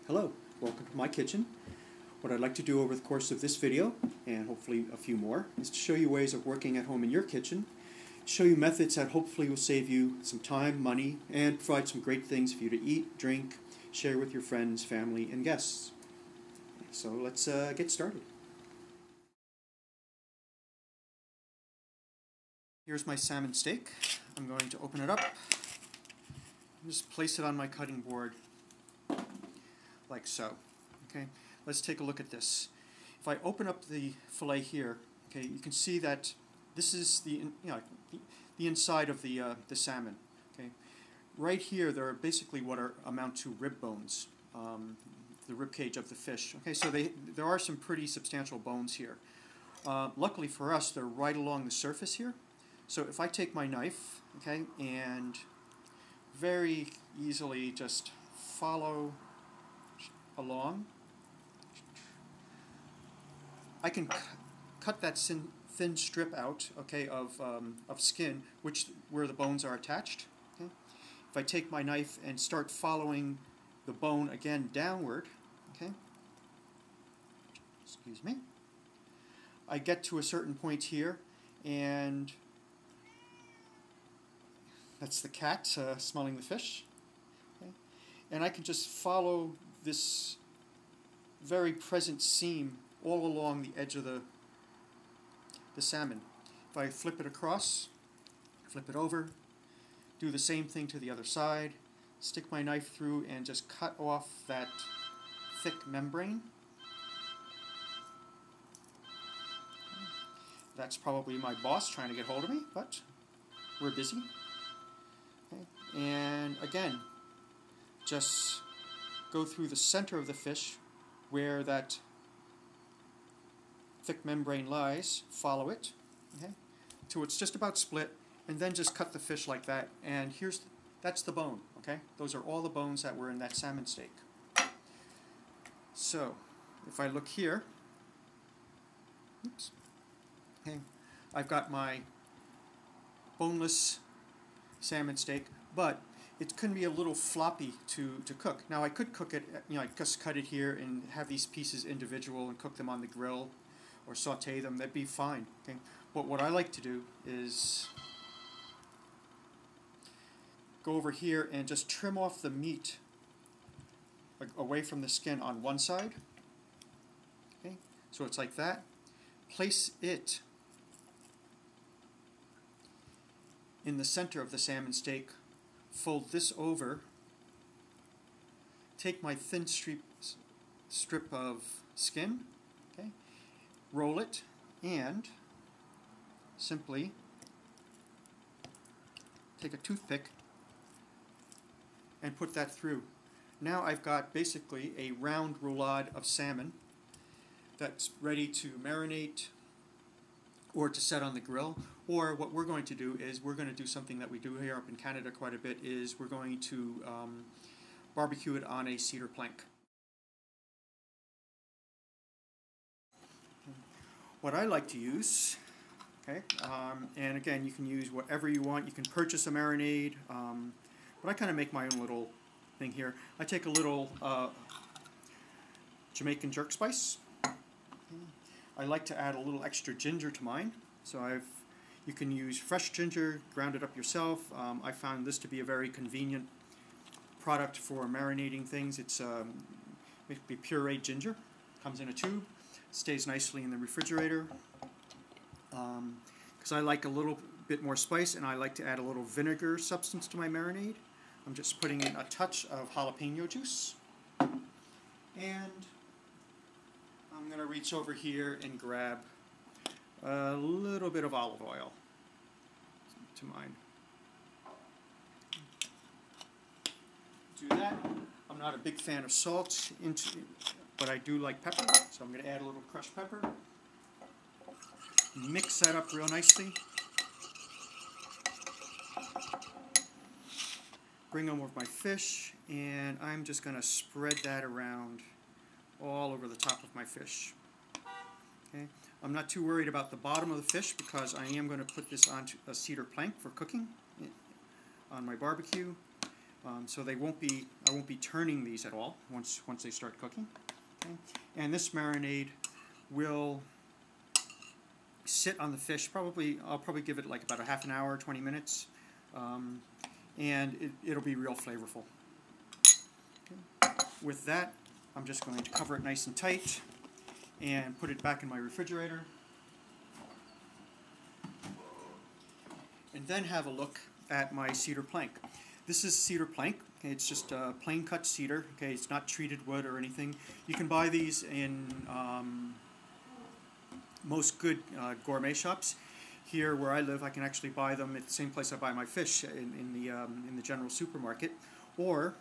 Hello, welcome to my kitchen. What I'd like to do over the course of this video, and hopefully a few more, is to show you ways of working at home in your kitchen, show you methods that hopefully will save you some time, money, and provide some great things for you to eat, drink, share with your friends, family, and guests. So let's get started. Here's my salmon steak. I'm going to open it up and just place it on my cutting board like so. Okay, let's take a look at this. If I open up the fillet here, okay, you can see that this is the inside of the salmon. Okay, right here there are basically what amount to rib bones, the rib cage of the fish. Okay, so there are some pretty substantial bones here. Luckily for us, they're right along the surface here. So if I take my knife, okay, and very easily just follow along, I can cut that thin strip out, okay, of skin, where the bones are attached. Okay? If I take my knife and start following the bone again downward, okay, excuse me, I get to a certain point here, and that's the cat smelling the fish. Okay? And I can just follow this very present seam all along the edge of the salmon. If I flip it across, flip it over, do the same thing to the other side, stick my knife through and just cut off that thick membrane. That's probably my boss trying to get hold of me, but we're busy. Okay. And again, just go through the center of the fish where that thick membrane lies, follow it, okay, till it's just about split, and then just cut the fish like that. And that's the bone, okay? Those are all the bones that were in that salmon steak. So, if I look here, oops, okay, I've got my boneless salmon steak, but it can be a little floppy to cook. Now I could cook it, I just cut it here and have these pieces individual and cook them on the grill or saute them. That'd be fine. Okay, but what I like to do is go over here and just trim off the meat away from the skin on one side. Okay, so it's like that. Place it in the center of the salmon steak. Fold this over, take my thin strip of skin, okay, roll it, and simply take a toothpick and put that through. Now I've got basically a round roulade of salmon that's ready to marinate or to set on the grill. Or what we're going to do is we're going to do something that we do here up in Canada quite a bit, is we're going to barbecue it on a cedar plank. What I like to use, okay, and again you can use whatever you want. You can purchase a marinade, but I kind of make my own little thing here. I take a little Jamaican jerk spice. I like to add a little extra ginger to mine, so you can use fresh ginger, ground it up yourself. I found this to be a very convenient product for marinating things. It's basically pureed ginger, comes in a tube, stays nicely in the refrigerator. Because I like a little bit more spice, and I like to add a little vinegar substance to my marinade. I'm just putting in a touch of jalapeno juice, and I'm going to reach over here and grab a little bit of olive oil to mine. Do that. I'm not a big fan of salt, but I do like pepper, so I'm going to add a little crushed pepper. Mix that up real nicely. Bring over my fish, and I'm just going to spread that around all over the top of my fish. Okay, I'm not too worried about the bottom of the fish because I am going to put this onto a cedar plank for cooking on my barbecue. So I won't be turning these at all once they start cooking. Okay? And this marinade will sit on the fish. I'll probably give it like about a half an hour, 20 minutes, and it'll be real flavorful. Okay. With that, I'm just going to cover it nice and tight and put it back in my refrigerator. And then have a look at my cedar plank. This is cedar plank. Okay, it's just plain cut cedar. Okay, it's not treated wood or anything. You can buy these in most good gourmet shops. Here where I live, I can actually buy them at the same place I buy my fish, in the general supermarket. Or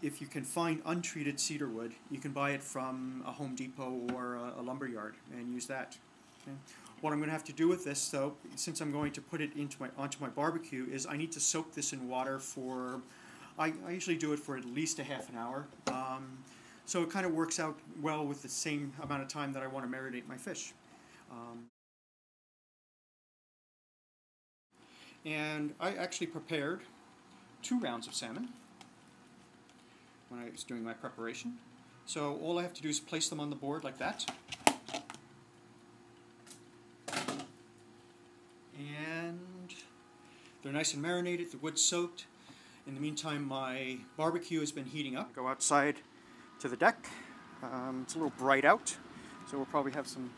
if you can find untreated cedar wood, you can buy it from a Home Depot or a lumber yard and use that. Okay. What I'm going to have to do with this, though, since I'm going to put it onto my barbecue, is I need to soak this in water for, I usually do it for at least a half an hour. So it kind of works out well with the same amount of time that I want to marinate my fish. And I actually prepared 2 rounds of salmon when I was doing my preparation. So all I have to do is place them on the board like that. And they're nice and marinated, the wood's soaked. In the meantime, my barbecue has been heating up. Go outside to the deck. It's a little bright out, so we'll probably have some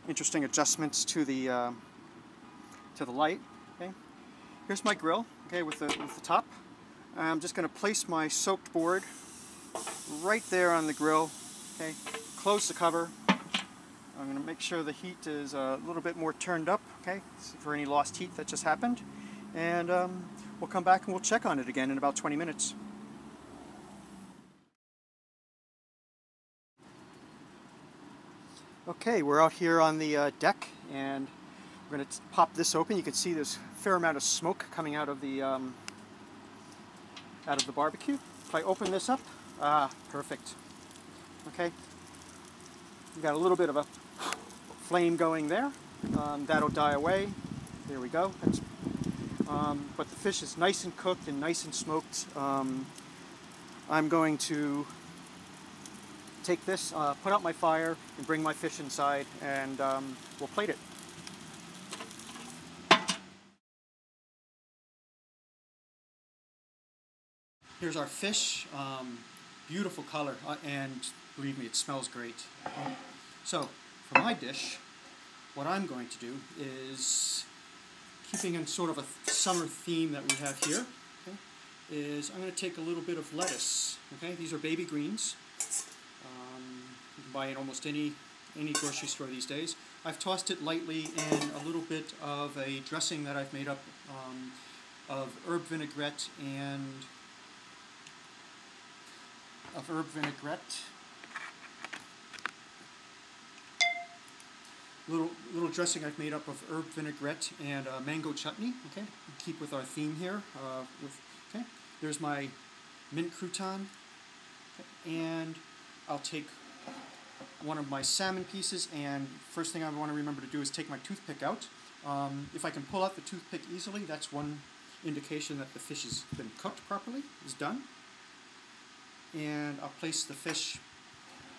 interesting adjustments to the light. Okay. Here's my grill, okay, with the top. I'm just going to place my soaked board right there on the grill. Okay, close the cover. I'm going to make sure the heat is a little bit more turned up, okay, for any lost heat that just happened. And we'll come back and we'll check on it again in about 20 minutes. Okay, we're out here on the deck, and we're going to pop this open. You can see there's a fair amount of smoke coming out of the barbecue. If I open this up, perfect. Okay, we've got a little bit of a flame going there. That'll die away. There we go. But the fish is nice and cooked and nice and smoked. I'm going to take this, put out my fire, and bring my fish inside, and we'll plate it. Here's our fish. Beautiful color, and believe me, it smells great. So, for my dish, what I'm going to do is, keeping in sort of a summer theme that we have here, okay, is I'm going to take a little bit of lettuce. Okay, these are baby greens. You can buy it almost any grocery store these days. I've tossed it lightly in a little bit of a dressing that I've made up of herb vinaigrette Little dressing I've made up of herb vinaigrette and mango chutney. Okay, keep with our theme here. Okay, there's my mint crouton, okay, and I'll take one of my salmon pieces. And first thing I want to remember to do is take my toothpick out. If I can pull out the toothpick easily, that's one indication that the fish has been cooked properly. Is done. And I'll place the fish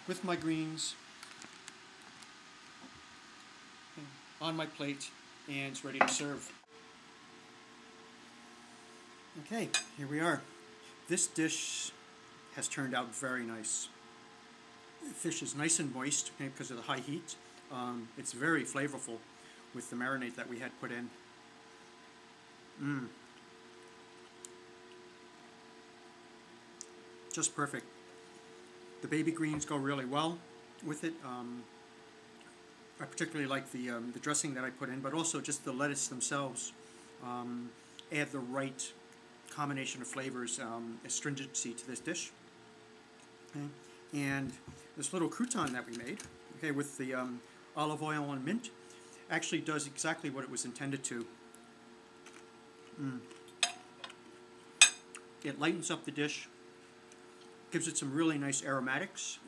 with my greens on my plate, and it's ready to serve. Okay, here we are. This dish has turned out very nice. The fish is nice and moist, okay, because of the high heat. It's very flavorful with the marinade that we had put in. Just perfect. The baby greens go really well with it. I particularly like the dressing that I put in, but also just the lettuce themselves add the right combination of flavors, astringency to this dish. Okay. And this little crouton that we made, okay, with the olive oil and mint, actually does exactly what it was intended to. It lightens up the dish, gives it some really nice aromatics,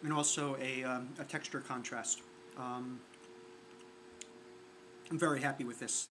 and also a texture contrast. I'm very happy with this.